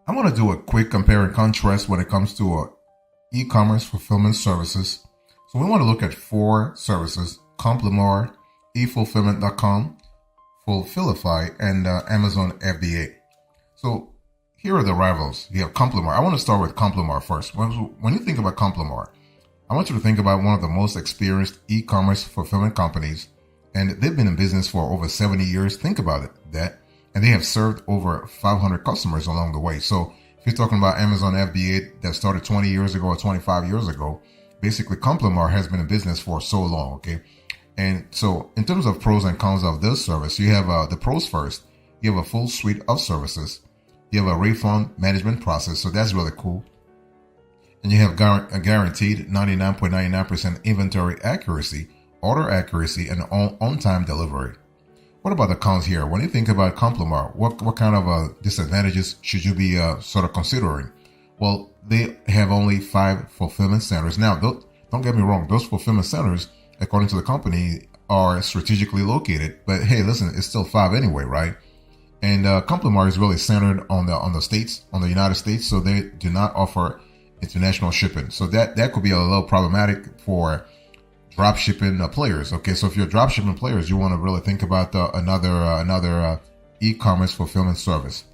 I'm going to do a quick compare and contrast when it comes to e-commerce fulfillment services. So we want to look at four services: Complemar, eFulfillment.com, Fulfillify, and Amazon FBA. So here are the rivals. You have Complemar. I want to start with Complemar first. When you think about Complemar, I want you to think about one of the most experienced e-commerce fulfillment companies, and they've been in business for over 70 years. Think about that. And they have served over 500 customers along the way. So if you're talking about Amazon FBA that started 20 years ago or 25 years ago, basically Complemar has been in business for so long, okay? And so in terms of pros and cons of this service, you have the pros first. You have a full suite of services. You have a refund management process, so that's really cool. And you have a guaranteed 99.99% inventory accuracy, order accuracy, and on-time delivery. What about the cons here? When you think about Complemar, what kind of disadvantages should you be sort of considering? Well, they have only 5 fulfillment centers. Now, don't get me wrong. Those fulfillment centers, according to the company, are strategically located. But hey, listen, it's still 5 anyway, right? And Complemar is really centered on the United States, so they do not offer international shipping. So that could be a little problematic for drop shipping players. Okay, so if you're drop shipping players, you want to really think about another e-commerce fulfillment service.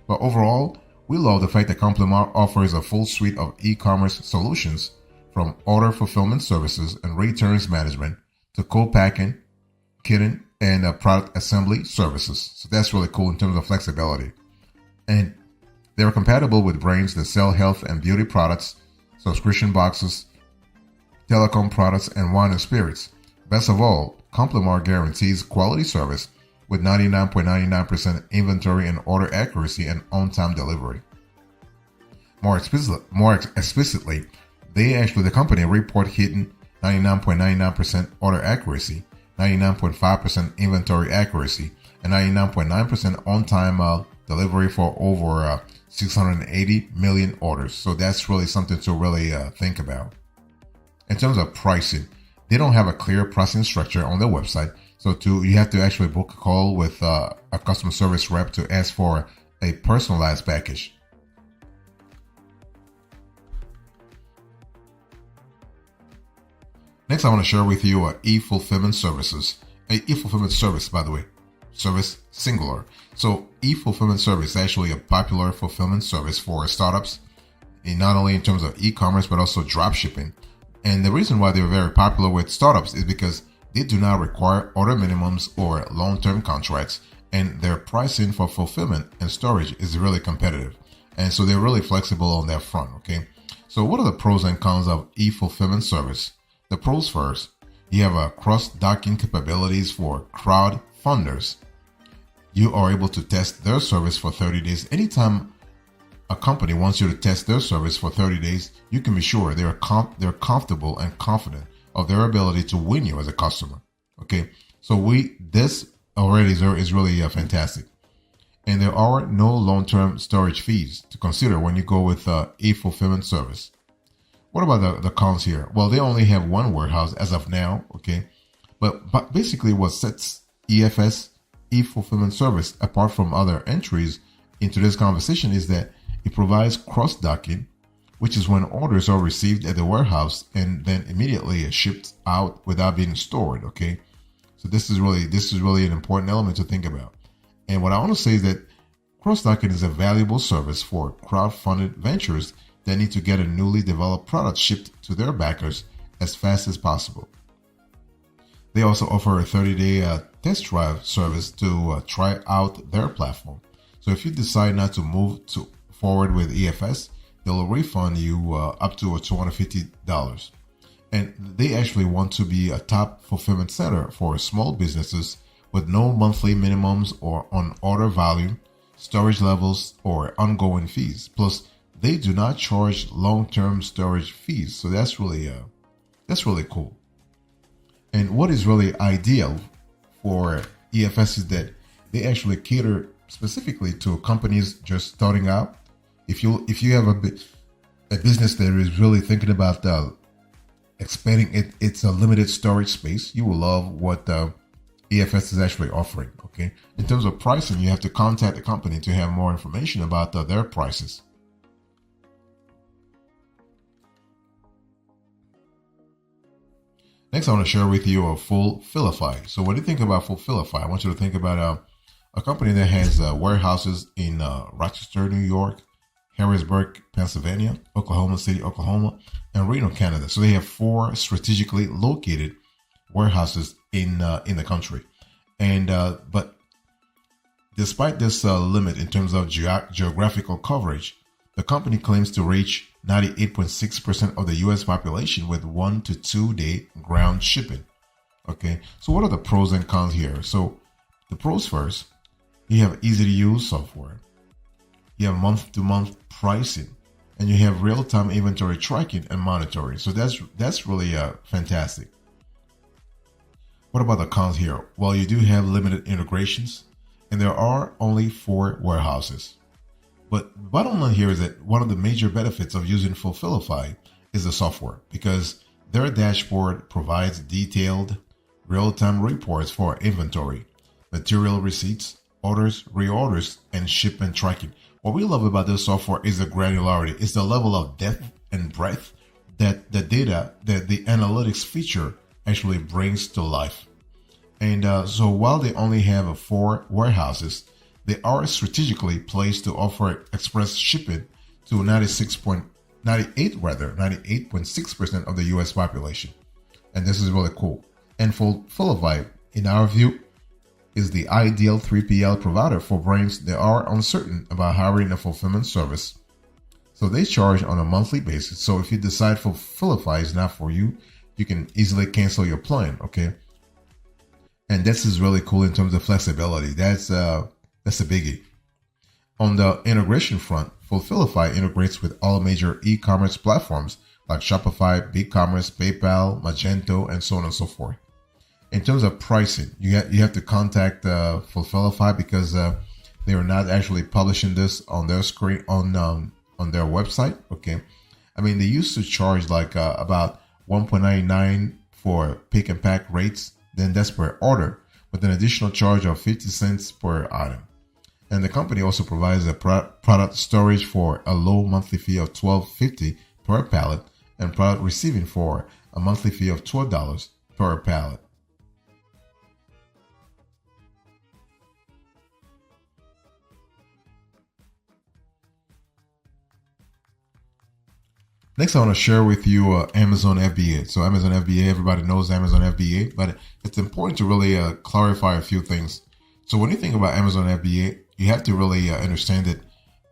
But overall, we love the fact that Complemar offers a full suite of e-commerce solutions, from order fulfillment services and returns management to co-packing, kitting, and product assembly services. So that's really cool in terms of flexibility. And they're compatible with brands that sell health and beauty products, subscription boxes, telecom products, and wine and spirits. Best of all, Complemar guarantees quality service with 99.99% inventory and order accuracy and on-time delivery. More explicitly, the company report hitting 99.99% order accuracy, 99.5% inventory accuracy, and 99.9% on-time delivery for over 680 million orders. So that's really something to really think about. In terms of pricing, they don't have a clear pricing structure on their website. So you have to actually book a call with a customer service rep to ask for a personalized package. Next, I want to share with you e-fulfillment services. E-fulfillment service, by the way, service singular. So e-fulfillment service is actually a popular fulfillment service for startups, not only in terms of e-commerce, but also drop shipping. And the reason why they're very popular with startups is because they do not require order minimums or long-term contracts, and their pricing for fulfillment and storage is really competitive. And so they're really flexible on that front, okay? So what are the pros and cons of e-fulfillment service? The pros first, you have a cross-docking capabilities for crowd funders. You are able to test their service for 30 days. Anytime a company wants you to test their service for 30 days, you can be sure they're comfortable and confident of their ability to win you as a customer. Okay, so this already is really fantastic. And there are no long-term storage fees to consider when you go with e-fulfillment service. What about the cons here? Well, they only have one warehouse as of now, okay? But basically what sets e-fulfillment service apart from other entries into this conversation is that it provides cross-docking, which is when orders are received at the warehouse and then immediately shipped out without being stored, okay? So this is really an important element to think about. And what I want to say is that cross-docking is a valuable service for crowd-funded ventures that need to get a newly developed product shipped to their backers as fast as possible. They also offer a 30-day test drive service to try out their platform. So if you decide not to move forward with EFS, they'll refund you up to $250. And they actually want to be a top fulfillment center for small businesses with no monthly minimums or on order volume, storage levels, or ongoing fees. Plus, they do not charge long-term storage fees. So that's really cool. And what is really ideal for EFS is that they actually cater specifically to companies just starting out. If you have a business that is really thinking about expanding its a limited storage space, you will love what EFS is actually offering. Okay. In terms of pricing, you have to contact the company to have more information about their prices. Next, I want to share with you Fulfillify. So when you think about Fulfillify, I want you to think about a company that has warehouses in Rochester, New York, Harrisburg, Pennsylvania, Oklahoma City, Oklahoma, and Reno, Canada. So they have 4 strategically located warehouses in the country. And but despite this limit in terms of geographical coverage, the company claims to reach 98.6% of the U.S. population with 1 to 2 day ground shipping. Okay, so what are the pros and cons here? So the pros first, you have easy to use software, you have month-to-month pricing, and you have real-time inventory tracking and monitoring. So that's really fantastic. What about the cons here? Well, you do have limited integrations, and there are only 4 warehouses. But the bottom line here is that one of the major benefits of using Fulfillify is the software, because their dashboard provides detailed real-time reports for inventory, material receipts, orders, reorders, and shipment tracking. What we love about this software is the granularity. It's the level of depth and breadth that the data, that the analytics feature actually brings to life. And so while they only have 4 warehouses, they are strategically placed to offer express shipping to 98.6% of the U.S. population. And this is really cool. And Fulfillify, in our view, is the ideal 3PL provider for brands that are uncertain about hiring a fulfillment service. So they charge on a monthly basis. So if you decide Fulfillify is not for you, you can easily cancel your plan. Okay. And this is really cool in terms of flexibility. That's a biggie. On the integration front, Fulfillify integrates with all major e-commerce platforms like Shopify, BigCommerce, PayPal, Magento, and so on and so forth. In terms of pricing, you have to contact Fulfillify because they are not actually publishing this on their screen on their website. Okay, I mean they used to charge like about $1.99 for pick and pack rates. Then that's per order, with an additional charge of 50 cents per item. And the company also provides a product storage for a low monthly fee of $12.50 per pallet, and product receiving for a monthly fee of $12 per pallet. Next, I want to share with you Amazon FBA. So Amazon FBA, everybody knows Amazon FBA, but it's important to really clarify a few things. So when you think about Amazon FBA, you have to really understand that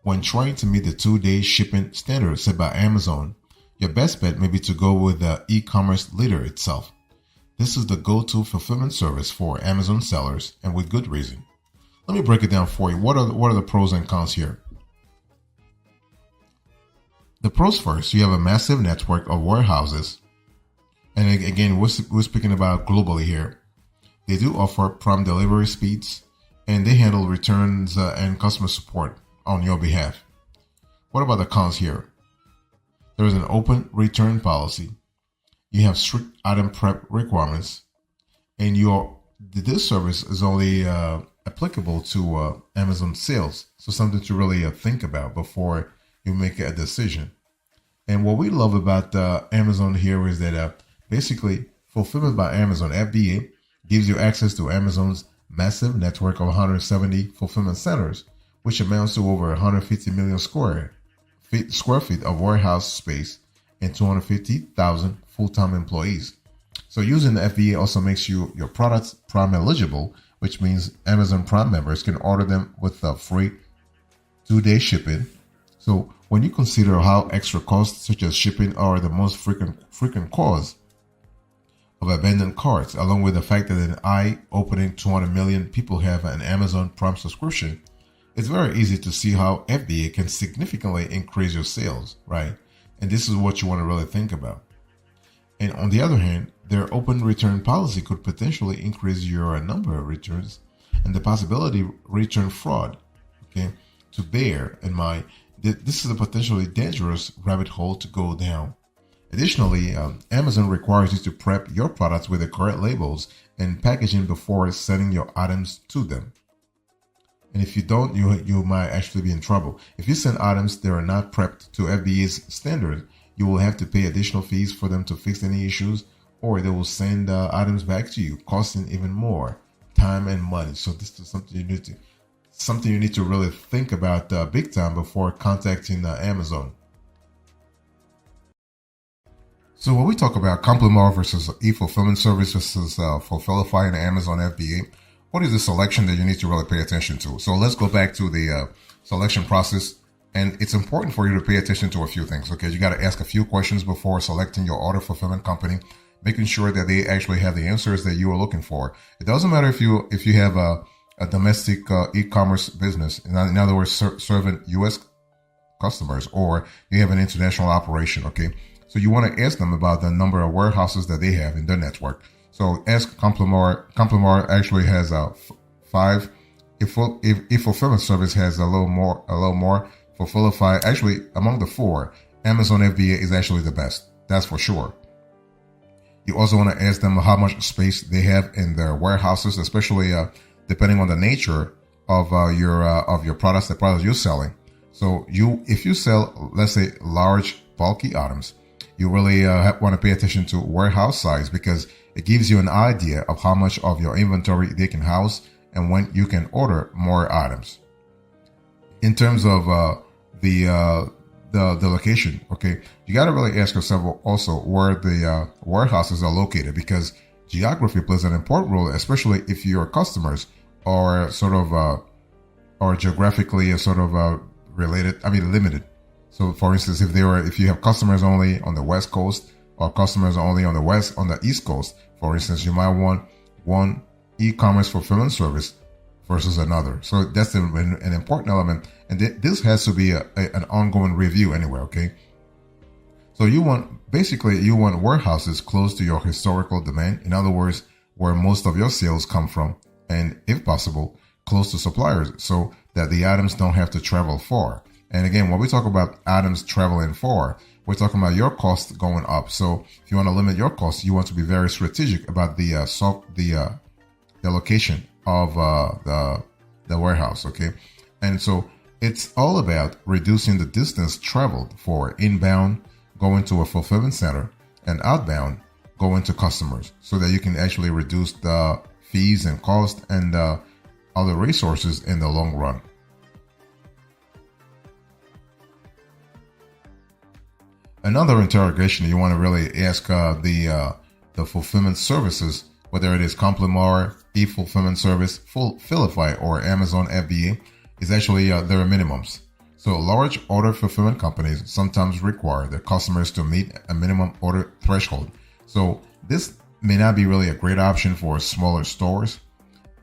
when trying to meet the 2-day shipping standard set by Amazon, your best bet may be to go with the e-commerce leader itself. This is the go-to fulfillment service for Amazon sellers, and with good reason. Let me break it down for you. What are the pros and cons here? The pros first, you have a massive network of warehouses. And again, we're speaking about globally here. They do offer prompt delivery speeds, and they handle returns and customer support on your behalf. What about the cons here? There is an open return policy. You have strict item prep requirements, and this service is only applicable to Amazon sales. So something to really think about before you make a decision. And what we love about Amazon here is that basically Fulfillment by Amazon FBA gives you access to Amazon's massive network of 170 fulfillment centers, which amounts to over 150 million square feet of warehouse space and 250,000 full-time employees. So using the FBA also makes your products Prime eligible, which means Amazon Prime members can order them with a free 2-day shipping. So when you consider how extra costs such as shipping are the most frequent cause of abandoned carts, along with the fact that an eye-opening 200 million people have an Amazon Prime subscription, it's very easy to see how FBA can significantly increase your sales, right? And this is what you want to really think about. And on the other hand, their open return policy could potentially increase your number of returns and the possibility of return fraud, okay, to bear in mind. This is a potentially dangerous rabbit hole to go down. Additionally, Amazon requires you to prep your products with the correct labels and packaging before sending your items to them. And if you don't, you might actually be in trouble. If you send items that are not prepped to FBA's standard, you will have to pay additional fees for them to fix any issues, or they will send items back to you, costing even more time and money. So this is something you need to really think about big time before contacting Amazon. So when we talk about Complemar versus eFulfillment service versus Fulfillify and Amazon FBA, what is the selection that you need to really pay attention to? So let's go back to the selection process. And it's important for you to pay attention to a few things. Okay, you got to ask a few questions before selecting your order fulfillment company, making sure that they actually have the answers that you are looking for. It doesn't matter if you have a domestic e-commerce business, in other words, serving U.S. customers, or you have an international operation. Okay, so you want to ask them about the number of warehouses that they have in their network. So ask Complemar. Complemar actually has 5. If eFulfillment service has a little more. Fulfillify, actually, among the 4, Amazon FBA is actually the best. That's for sure. You also want to ask them how much space they have in their warehouses, especially depending on the nature of your products, the products you're selling. So if you sell, let's say, large, bulky items, you really want to pay attention to warehouse size, because it gives you an idea of how much of your inventory they can house and when you can order more items. In terms of the location, okay, you got to really ask yourself also where the warehouses are located, because geography plays an important role, especially if your customers are sort of or geographically limited. So, for instance, if you have customers only on the West Coast, or customers only on the East Coast, for instance, you might want one e-commerce fulfillment service versus another. So that's an important element, and this has to be an ongoing review anyway. Okay, so you want warehouses close to your historical demand, in other words, where most of your sales come from, and if possible, close to suppliers, so that the items don't have to travel far. And again, when we talk about items traveling far, we're talking about your costs going up. So if you want to limit your costs, you want to be very strategic about the location of the warehouse. Okay, and so it's all about reducing the distance traveled for inbound going to a fulfillment center, and outbound going to customers, so that you can actually reduce the fees and cost and other resources in the long run. Another interrogation you want to really ask the fulfillment services, whether it is Complemar, eFulfillment service, Fulfillify, or Amazon FBA, is actually their minimums. So large order fulfillment companies sometimes require their customers to meet a minimum order threshold. So this may not be really a great option for smaller stores.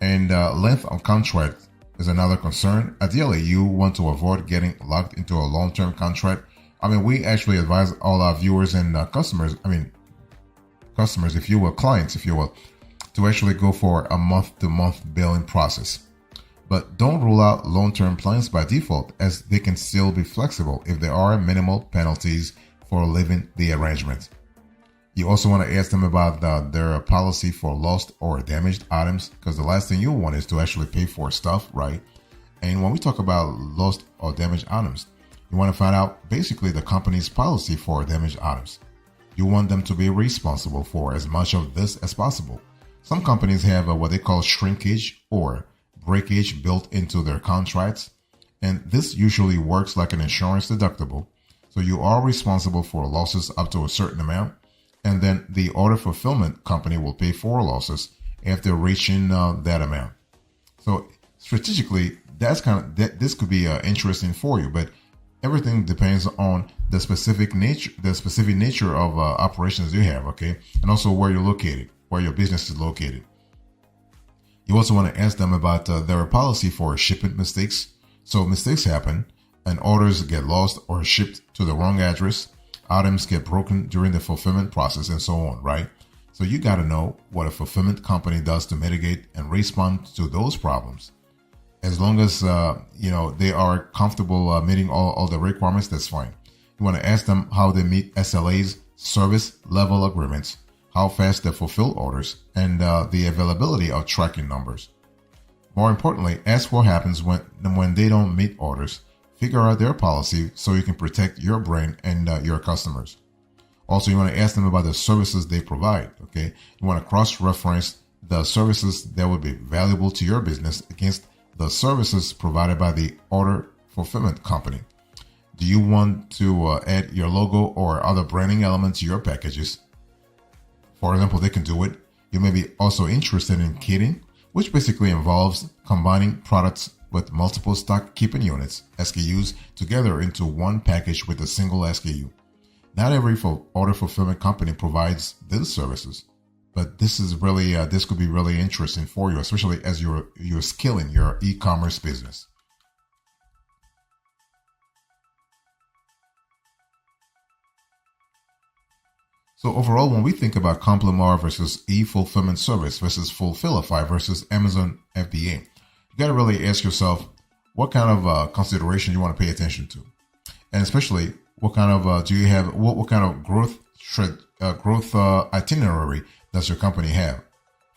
And length of contract is another concern. Ideally, you want to avoid getting locked into a long-term contract. We actually advise all our viewers and customers, if you will, clients, if you will, to actually go for a month-to-month billing process. But don't rule out long-term plans by default, as they can still be flexible if there are minimal penalties for leaving the arrangement. You also want to ask them about their policy for lost or damaged items, because the last thing you want is to actually pay for stuff, right? And when we talk about lost or damaged items, you want to find out basically the company's policy for damaged items. You want them to be responsible for as much of this as possible. Some companies have what they call shrinkage or breakage built into their contracts, and this usually works like an insurance deductible. So you are responsible for losses up to a certain amount, and then the order fulfillment company will pay for losses after reaching that amount. So strategically, this could be interesting for you, but everything depends on the specific nature of operations you have, okay, and also where you're located, where your business is located. You also want to ask them about their policy for shipment mistakes. So mistakes happen, and orders get lost or shipped to the wrong address. Items get broken during the fulfillment process, and so on, right? So you got to know what a fulfillment company does to mitigate and respond to those problems. As long as they are comfortable meeting all the requirements, that's fine. You want to ask them how they meet SLAs, service level agreements, how fast they fulfill orders, and the availability of tracking numbers. More importantly, ask what happens when they don't meet orders. Figure out their policy so you can protect your brand and your customers. Also, you want to ask them about the services they provide. Okay, you want to cross-reference the services that would be valuable to your business against the services provided by the order fulfillment company. Do you want to add your logo or other branding elements to your packages? For example, they can do it. You may be also interested in kitting, which basically involves combining products with multiple stock keeping units, SKUs, together into one package with a single SKU. Not every order fulfillment company provides these services, but this could be really interesting for you, especially as you're scaling your e-commerce business. So overall, when we think about Complemar versus eFulfillment service versus Fulfillify versus Amazon FBA, you got to really ask yourself what kind of consideration you want to pay attention to, and especially what kind of do you have? What kind of growth itinerary does your company have?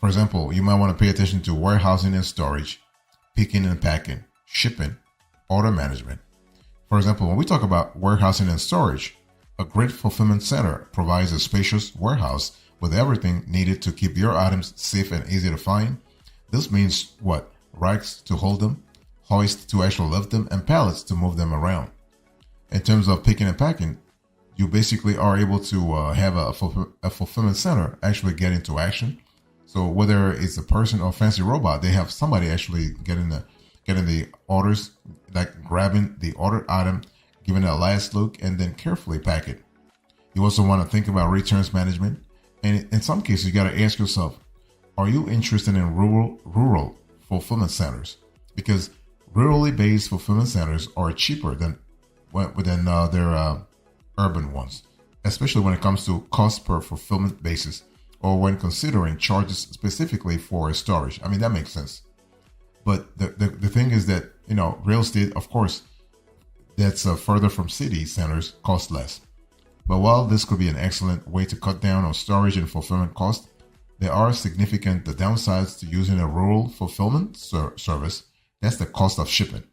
For example, you might want to pay attention to warehousing and storage, picking and packing, shipping, order management. For example, when we talk about warehousing and storage, a great fulfillment center provides a spacious warehouse with everything needed to keep your items safe and easy to find. This means what? Racks to hold them, hoists to actually lift them, and pallets to move them around. In terms of picking and packing, you basically are able to have a fulfillment center actually get into action. So whether it's a person or a fancy robot, they have somebody actually getting the orders, like grabbing the ordered item, giving it a last look, and then carefully pack it. You also want to think about returns management. And in some cases, you got to ask yourself, are you interested in rural fulfillment centers? Because rurally based fulfillment centers are cheaper than their urban ones, especially when it comes to cost per fulfillment basis or when considering charges specifically for storage. I mean, that makes sense. But the thing is that, real estate, of course, that's further from city centers cost less. But while this could be an excellent way to cut down on storage and fulfillment costs, there are significant downsides to using a rural fulfillment service. That's the cost of shipping.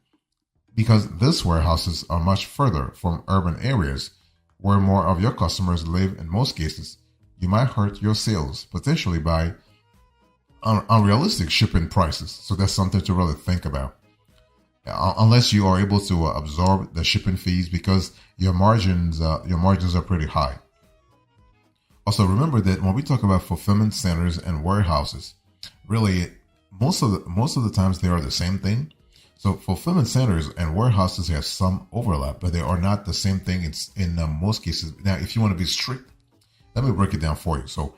Because these warehouses are much further from urban areas where more of your customers live, in most cases, you might hurt your sales potentially by unrealistic shipping prices. So that's something to really think about. Unless you are able to absorb the shipping fees because your margins are pretty high. Also, remember that when we talk about fulfillment centers and warehouses, really most of the times they are the same thing. So fulfillment centers and warehouses have some overlap, but they are not the same thing in most cases. Now, if you want to be strict, let me break it down for you. So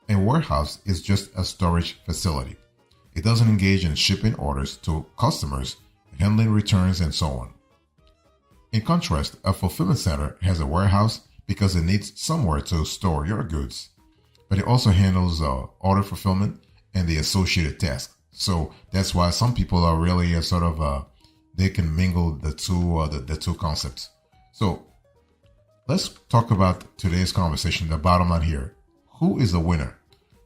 a warehouse is just a storage facility. It doesn't engage in shipping orders to customers, handling returns, and so on. In contrast, a fulfillment center has a warehouse because it needs somewhere to store your goods, but it also handles order fulfillment and the associated tasks. So that's why some people are really they can mingle the two concepts. So let's talk about today's conversation. The bottom line here: who is the winner?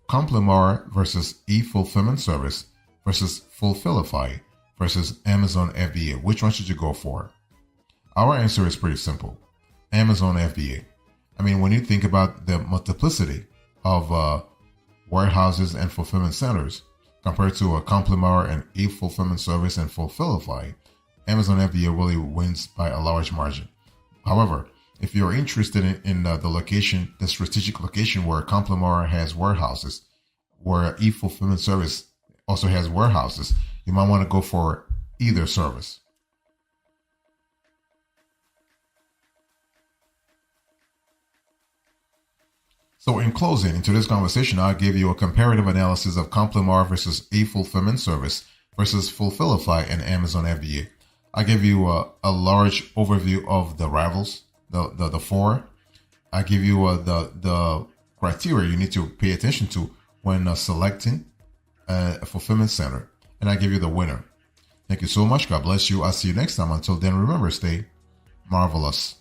Complemar versus eFulfillment service versus Fulfillify versus Amazon FBA. Which one should you go for? Our answer is pretty simple: Amazon FBA. I mean, when you think about the multiplicity of warehouses and fulfillment centers compared to a Complemar and eFulfillment service and Fulfillify, Amazon FBA really wins by a large margin. However, if you're interested in the strategic location where Complemar has warehouses, where eFulfillment service also has warehouses, you might want to go for either service. So in closing, in today's conversation, I'll give you a comparative analysis of Complemar versus eFulfillment service versus Fulfillify and Amazon FBA. I give you a large overview of the rivals, the four. I give you the criteria you need to pay attention to when selecting a fulfillment center. And I give you the winner. Thank you so much. God bless you. I'll see you next time. Until then, remember, stay marvelous.